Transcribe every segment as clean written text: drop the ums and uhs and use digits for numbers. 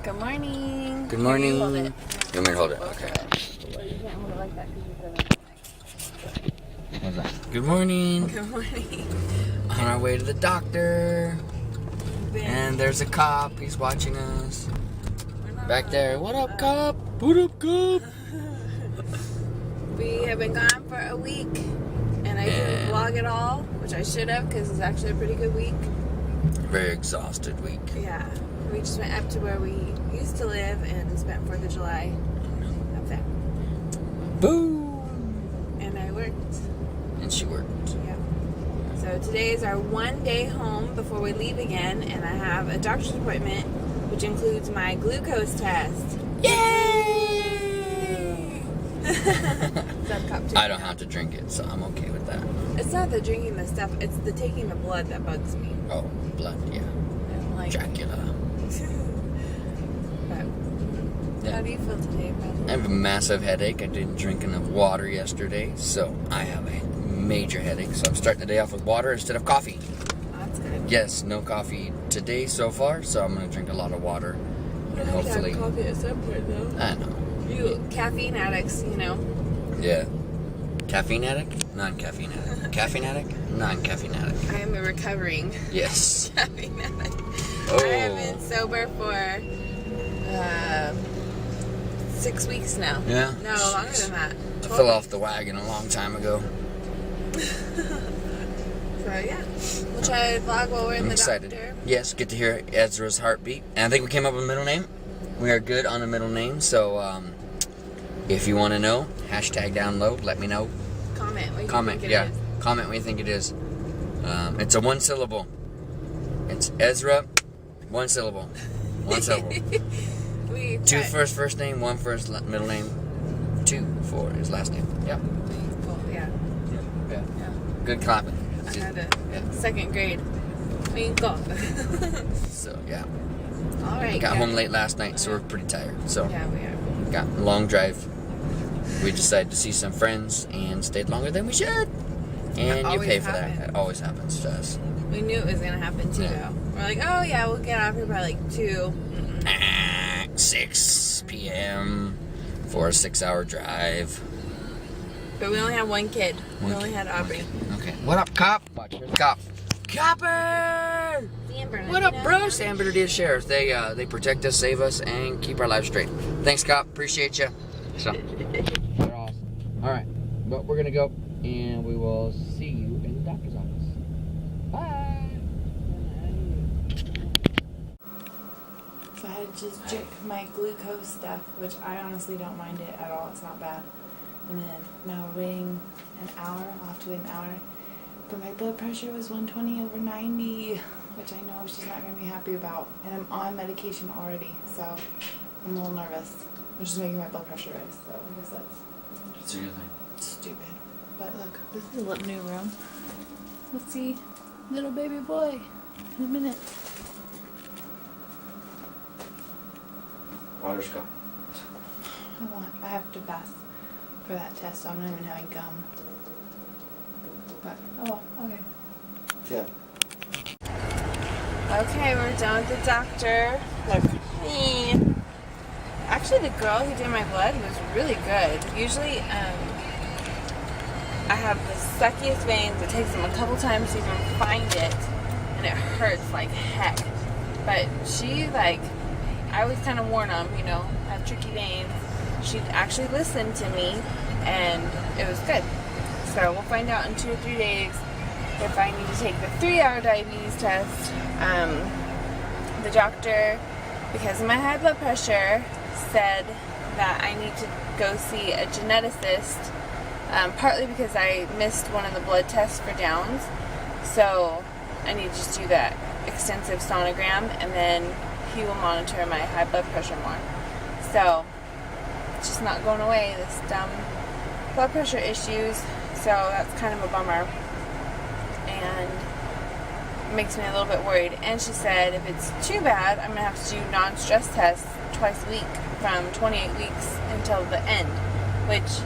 Good morning. Good morning. You hold it. You want me to hold it? Okay. Well, you can't hold it like that because you're How's that? Good morning. Good morning. On our way to the doctor. And there's a cop. He's watching us. Back there. What up, cop? What up, cop? We have been gone for a week. And I didn't vlog it all, which I should have because it's actually a pretty good week. Very exhausted week. Yeah. We just went up to where we used to live and spent 4th of July up there. Boom! And I worked. And she worked. Yeah. So today is our one day home before we leave again, and I have a doctor's appointment, which includes my glucose test. Yay! I I don't have to drink it, so I'm okay with that. It's not the drinking the stuff, it's the taking the blood that bugs me. Oh, blood, yeah. I'm like, Dracula. But, Yeah. how do you feel today, Brad? I have a massive headache. I didn't drink enough water yesterday, so I have a major headache. So I'm starting the day off with water instead of coffee. That's good. Yes, no coffee today so far, so I'm going to drink a lot of water. And hopefully... have coffee at some point, though. I know. You caffeine addicts, you know. Yeah. Caffeine addict? Non-caffeine addict. Caffeine addict? Non-caffeine addict. I am a recovering Yes. caffeine addict. Oh. I have been sober for 6 weeks now. Yeah? No, longer than that. I fell off the wagon a long time ago. So yeah, we'll try to vlog while we're in I'm the excited. doctor. Yes, get to hear Ezra's heartbeat. And I think we came up with a middle name. We are good on the middle name, so if you want to know, hashtag down low, let me know. Comment what you Comment, think it yeah. is. Comment what you think it is. It's a one syllable. It's Ezra, one syllable. One syllable. We Two tried- for his first name, one for his middle name, 2 for his last name. Yep. Cool, yeah. Yeah. Yeah. Good clapping. I had a second grade. Winkle. So, yeah. All right. Got yeah. home late last night, so we're pretty tired. So, Yeah, we are. got a long drive. We decided to see some friends and stayed longer than we should. And you always pay for that. happens. It always happens to us. We knew it was gonna happen too. Yeah. Though. We're like, oh yeah, we'll get out here by like 2. 6 p.m. for a 6-hour drive. But we only had one kid. We only had Aubrey. Okay. What up, cop? Watch, here's the cop. Copper! What up, bro? San Bernardino Sheriff. They protect us, save us, and keep our lives straight. Thanks, cop. Appreciate you. So, they're awesome. All right, but we're gonna go, and we will see you in the doctor's office. Bye. So I had to just drink my glucose stuff, which I honestly don't mind it at all. It's not bad. And then now we're waiting an hour. I'll have to wait an hour. But my blood pressure was 120/90, which I know she's not going to be happy about. And I'm on medication already, so I'm a little nervous, which is making my blood pressure rise. So I guess That's a good thing. that's stupid. But look, this is a little new room. Let's see little baby boy in a minute. Water's gone. I have to bath for that test, so I'm not even having gum. But, oh well, okay. Yeah. Okay, we're done with the doctor. Look. Actually, the girl who did my blood was really good. Usually, I have the suckiest veins. It takes them a couple times to even find it, and it hurts like heck. But she, like, I always kind of warn them, you know, I have tricky veins. She actually listened to me, and it was good. So we'll find out in 2 or 3 days if I need to take the 3-hour diabetes test. The doctor, because of my high blood pressure, said that I need to go see a geneticist, partly because I missed one of the blood tests for Downs. So I need to just do that extensive sonogram, and then he will monitor my high blood pressure more. So it's just not going away, this dumb blood pressure issues. So that's kind of a bummer, and it makes me a little bit worried. And she said if it's too bad, I'm going to have to do non-stress tests twice a week from 28 weeks until the end, which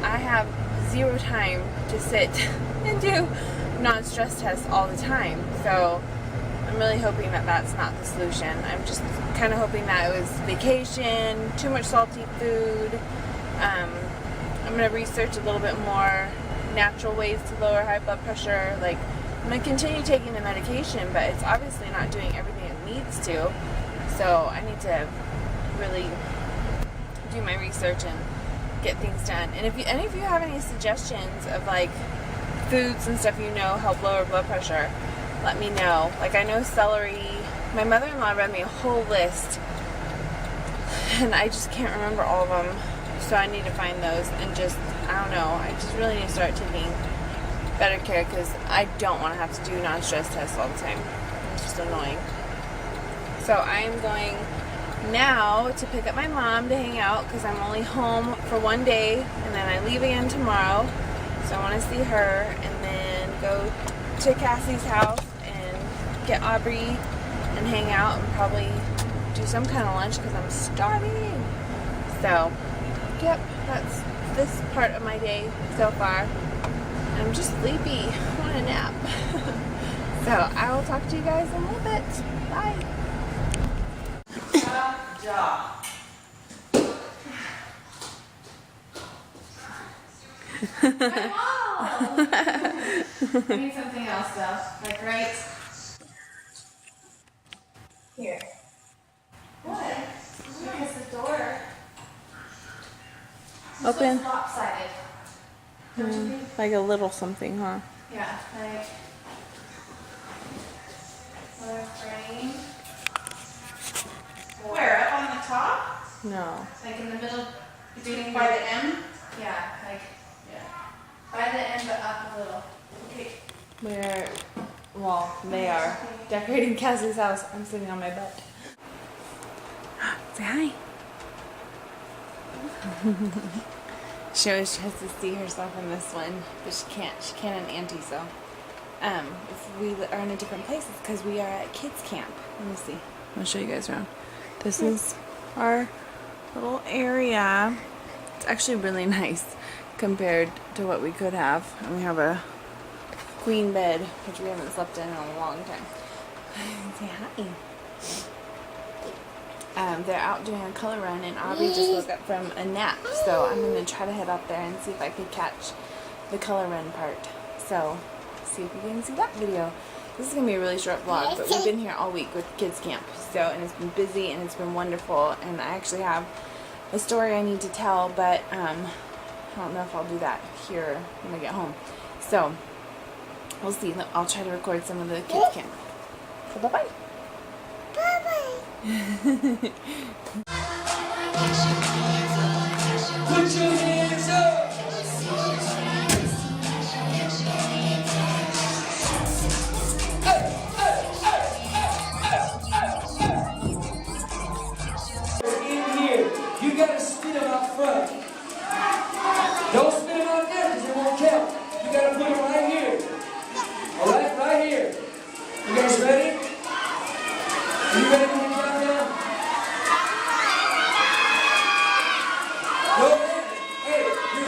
I have 0 time to sit and do non-stress tests all the time. So I'm really hoping that that's not the solution. I'm just kind of hoping that it was vacation, too much salty food. I'm going to research a little bit more natural ways to lower high blood pressure. Like, I'm going to continue taking the medication, but it's obviously not doing everything it needs to. So I need to really do my research and get things done. And if any of you have any suggestions of like foods and stuff you know help lower blood pressure, let me know. Like, I know celery. My mother-in-law read me a whole list and I just can't remember all of them. So I need to find those and just, I don't know, I just really need to start taking better care because I don't want to have to do non-stress tests all the time. It's just annoying. So I'm going now to pick up my mom to hang out because I'm only home for one day and then I leave again tomorrow. So I want to see her and then go to Cassie's house and get Aubrie and hang out and probably do some kind of lunch because I'm starving. So, yep, that's this part of my day so far. I'm just sleepy. I want a nap. So I will talk to you guys in a little bit. Bye. I need something else though. Like right here. What? Because the door open. So lopsided. Like a little something, huh? Yeah, like a frame. Where? Up on the top? No. Like in the middle, between by the M? Yeah, like by the end but up a little. Okay. Where? Well, they are decorating Cassie's house. I'm sitting on my bed. Say hi. She always tries to see herself in this one, but she can't. She can't in Auntie, so. If we are in a different place, it's because we are at kids camp. Let me see. I'll show you guys around. This is our little area. It's actually really nice compared to what we could have. And we have a queen bed, which we haven't slept in a long time. Say hi. They're out doing a color run, and Aubrie just woke up from a nap. So I'm going to try to head up there and see if I could catch the color run part. So, see if you can see that video. This is going to be a really short vlog, but we've been here all week with kids camp. So, and it's been busy and it's been wonderful. And I actually have a story I need to tell, but I don't know if I'll do that here when I get home. So, we'll see. I'll try to record some of the kids camp. So, bye-bye. Bye-bye. Put your hands up. In here, you gotta spin them out front. Don't spin them out there because it won't count. You gotta put them right here. All right, right here. You guys ready? Are you ready to count down? Go ahead. Hey, you're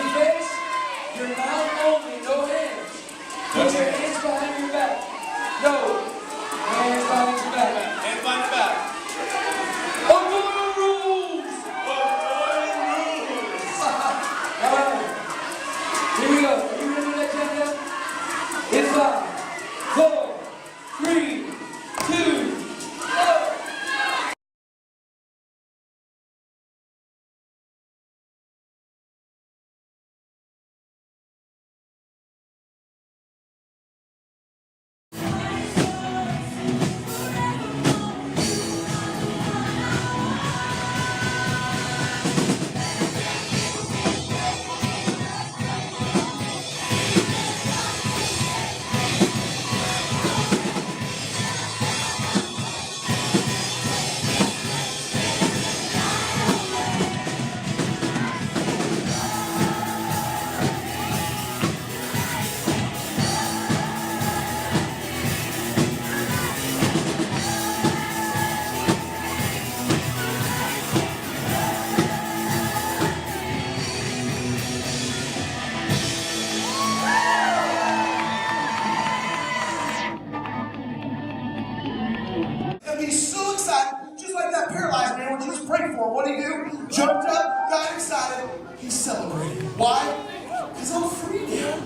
paralyzed man when Jesus prayed for him. What did he do? Jumped up, got excited. He celebrated. Why? Because I'm free now.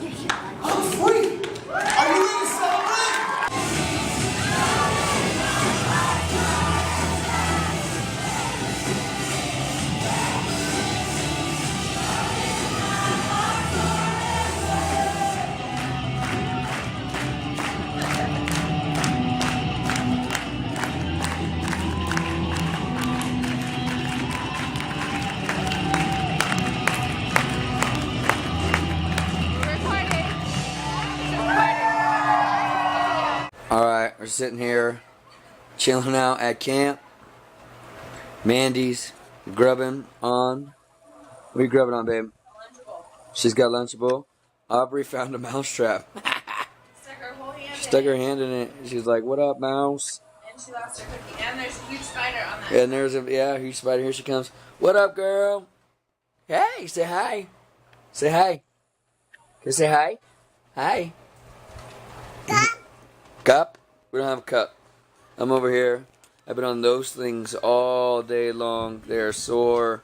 I'm free. Are you ready to celebrate? Alright, we're sitting here, chilling out at camp. Mandy's grubbing on. What are you grubbing on, babe? Lunchable. She's got Lunchable. Aubrey found a mousetrap. Stuck her whole hand in Stuck her it, hand in it. She's like, what up, mouse? and she lost her cookie. And there's a huge spider on that. And there's a huge spider. Here she comes. What up, girl? Hey, say hi. Say hi. Can you say hi? Hi. Cup? We don't have a cup. I'm over here. I've been on those things all day long. They're sore,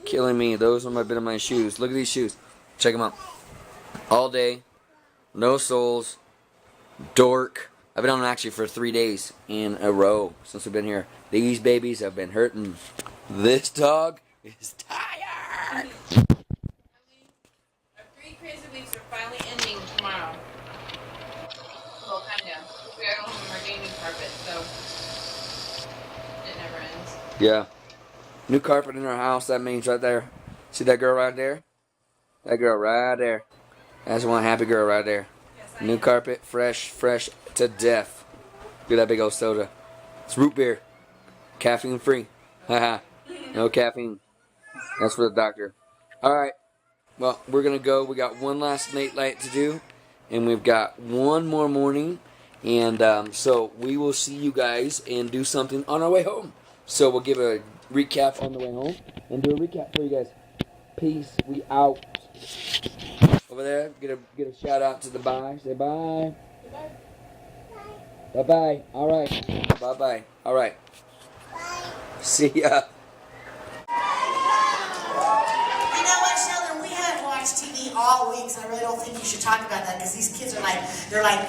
killing me. Those have been on my shoes. Look at these shoes. Check them out. All day. No soles. Dork. I've been on them actually for 3 days in a row since we've been here. These babies have been hurting. This dog is tired. Our 3 crazy weeks are finally ending tomorrow. Well, kinda. We are home on our gaming carpet, so it never ends. Yeah. New carpet in our house. That means right there. See that girl right there? That girl right there. That's one happy girl right there. Yes, New carpet, fresh to death. Look at that big old soda. It's root beer. Caffeine free. Haha. No caffeine. That's for the doctor. Alright. Well, we're going to go. We got one last late night to do. And we've got one more morning. And so we will see you guys and do something on our way home. So we'll give a recap on the way home. And do a recap for you guys. Peace. We out. Over there, get a shout out to the bye. Say bye. Bye bye. All right. Bye bye. All right. Bye. See ya. You know what, Sheldon? We haven't watched TV all week, so I really don't think you should talk about that because these kids are like,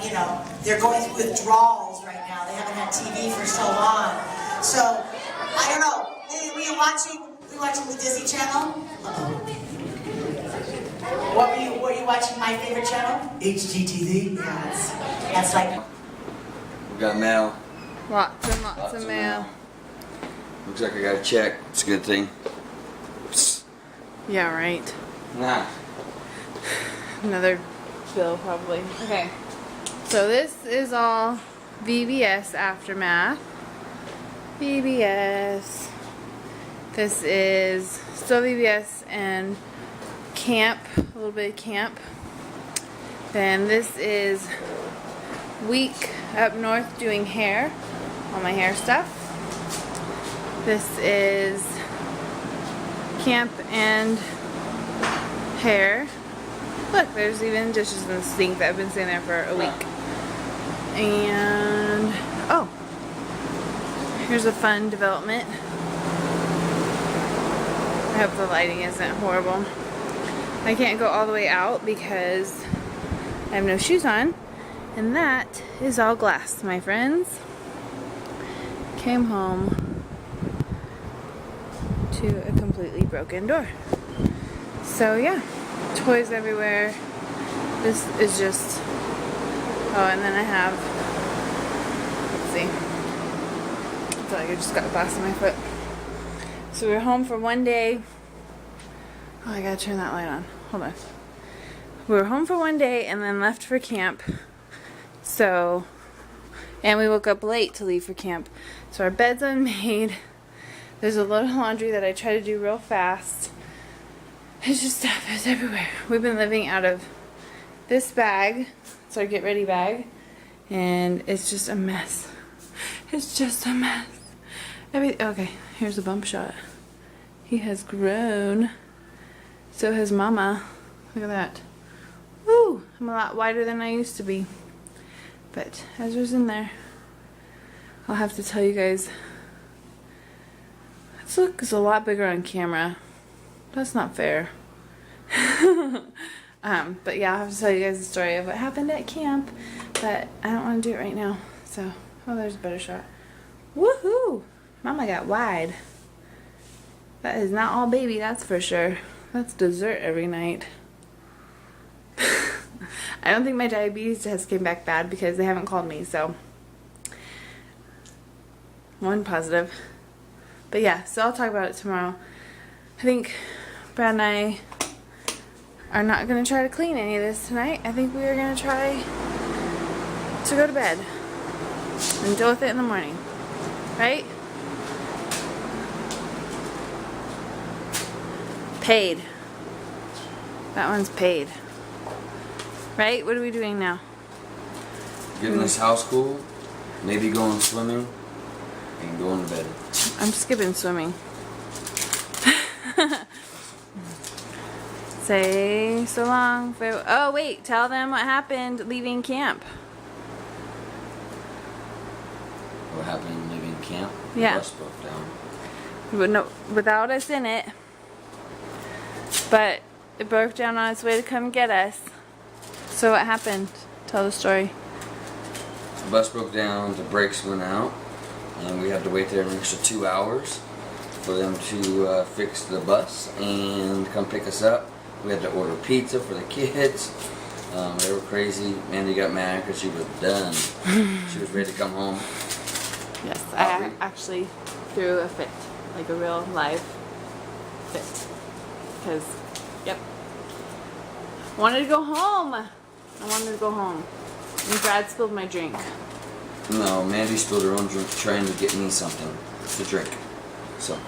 you know, they're going through withdrawals right now. They haven't had TV for so long. So I don't know. Hey, were you watching the Disney Channel? What were you watching? My favorite channel? HGTV. Yeah, that's like. We got mail. Lots and lots of mail. Looks like I got a check. It's a good thing. Psst. Yeah, right. Nah. Another bill, probably. Okay. So this is all VBS aftermath. VBS. This is still VBS and camp, a little bit of camp. Then this is week up north doing hair, all my hair stuff. This is camp and hair. Look, there's even dishes in the sink that have been sitting there for a week. And oh, here's a fun development. I hope the lighting isn't horrible. I can't go all the way out because I have no shoes on. And that is all glass, my friends. Came home to a completely broken door. So yeah, toys everywhere. This is just, oh, and then I have, let's see. I feel like I just got glass in my foot. So we were home for one day. Oh, I gotta turn that light on. Hold on. We were home for one day and then left for camp. So, and we woke up late to leave for camp. So our bed's unmade. There's a load of laundry that I try to do real fast. It's just stuff is everywhere. We've been living out of this bag. It's our get ready bag. And it's just a mess. It's just a mess. Okay, here's a bump shot. He has grown. So has Mama. Look at that. Woo! I'm a lot wider than I used to be. But Ezra's in there. I'll have to tell you guys This looks a lot bigger on camera. That's not fair. But yeah, I'll have to tell you guys the story of what happened at camp, but I don't want to do it right now. So, oh, there's a better shot. Woohoo! Mama got wide. That is not all baby, that's for sure. That's dessert every night. I don't think my diabetes test came back bad because they haven't called me, so one positive. But yeah, so I'll talk about it tomorrow. I think Brad and I are not going to try to clean any of this tonight. I think we are going to try to go to bed and deal with it in the morning. Right? Paid. That one's paid. Right? What are we doing now? Getting this house cool, maybe going swimming, and going to bed. I'm skipping swimming. Say so long. Oh wait, tell them what happened leaving camp. What happened leaving camp? Yeah. The bus broke down. But no, without us in it. But it broke down on its way to come get us. So what happened? Tell the story. The bus broke down, the brakes went out, and we had to wait there an extra 2 hours for them to fix the bus and come pick us up. We had to order pizza for the kids. They were crazy. Mandy got mad because she was done. She was ready to come home. Yes, I actually threw a fit. Like a real live fit. Because, yep. I wanted to go home. I wanted to go home. And Brad spilled my drink. No, Mandy spilled her own drink trying to get me something to drink. So,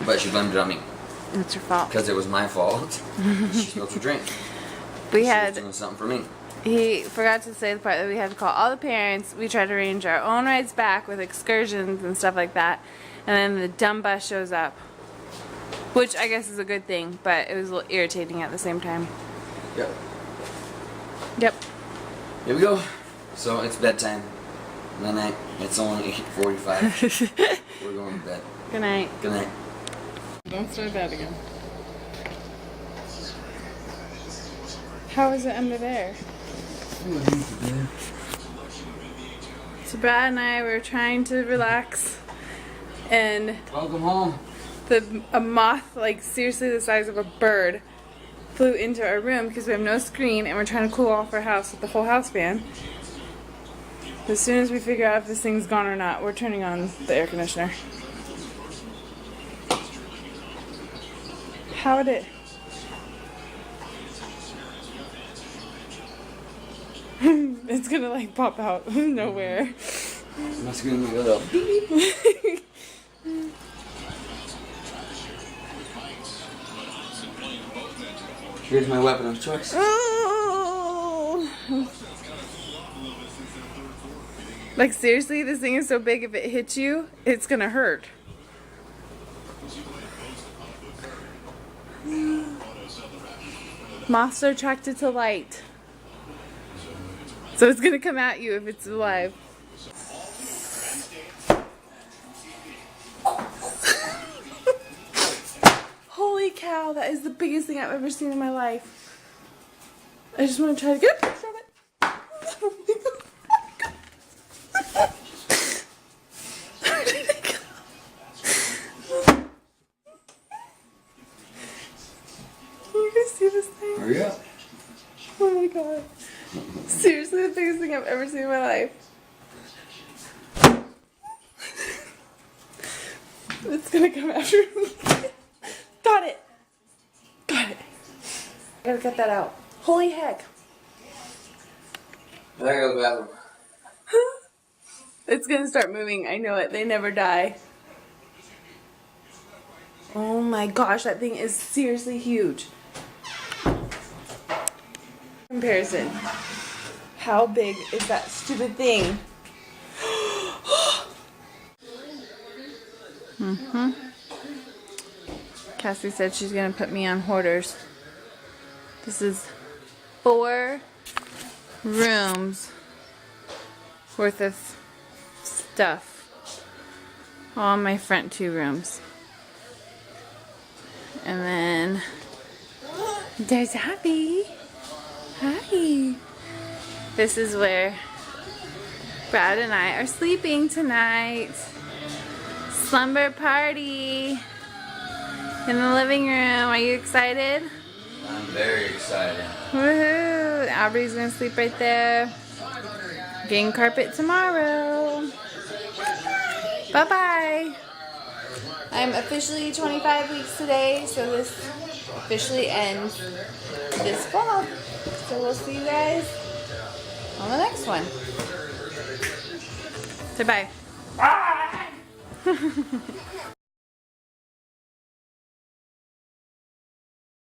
but she blamed it on me. It's your fault. Because it was my fault. She spilled her drink. We She had... was doing something for me. He forgot to say the part that we had to call all the parents. We tried to arrange our own rides back with excursions and stuff like that. And then the dumb bus shows up. Which I guess is a good thing, but it was a little irritating at the same time. Yep. Yep. Here we go. So it's bedtime. Good night. It's only 8:45. We're going to bed. Good night. Good night. Don't start that again. How is it under there? So Brad and I were trying to relax, and Welcome home. a moth, like seriously the size of a bird, flew into our room because we have no screen and we're trying to cool off our house with the whole house fan. As soon as we figure out if this thing's gone or not, we're turning on the air conditioner. How would it? It's gonna like pop out of nowhere. My screen will go up. Beep. Here's my weapon of choice. Like seriously, this thing is so big, if it hits you, it's gonna hurt. Moths are attracted to light. So it's gonna come at you if it's alive. Holy cow, that is the biggest thing I've ever seen in my life. I just want to try to get a picture of it. Can you guys see this thing? Hurry up. Oh my god. Seriously, the biggest thing I've ever seen in my life. It's gonna come after me. Got it. Got it. I gotta cut that out. Holy heck. I gotta go to the bathroom. It's gonna start moving. I know it. They never die. Oh my gosh, that thing is seriously huge. Comparison. How big is that stupid thing? Cassie said she's gonna put me on hoarders. This is 4 rooms worth of stuff. all my front 2 rooms. And then there's Abby. Hi. This is where Brad and I are sleeping tonight. Slumber party in the living room. Are you excited? I'm very excited. Woohoo! Aubrie's gonna sleep right there. Getting carpet tomorrow. Bye-bye. I'm officially 25 weeks today, so this officially ends this vlog. So we'll see you guys on the next one. Say bye. Bye!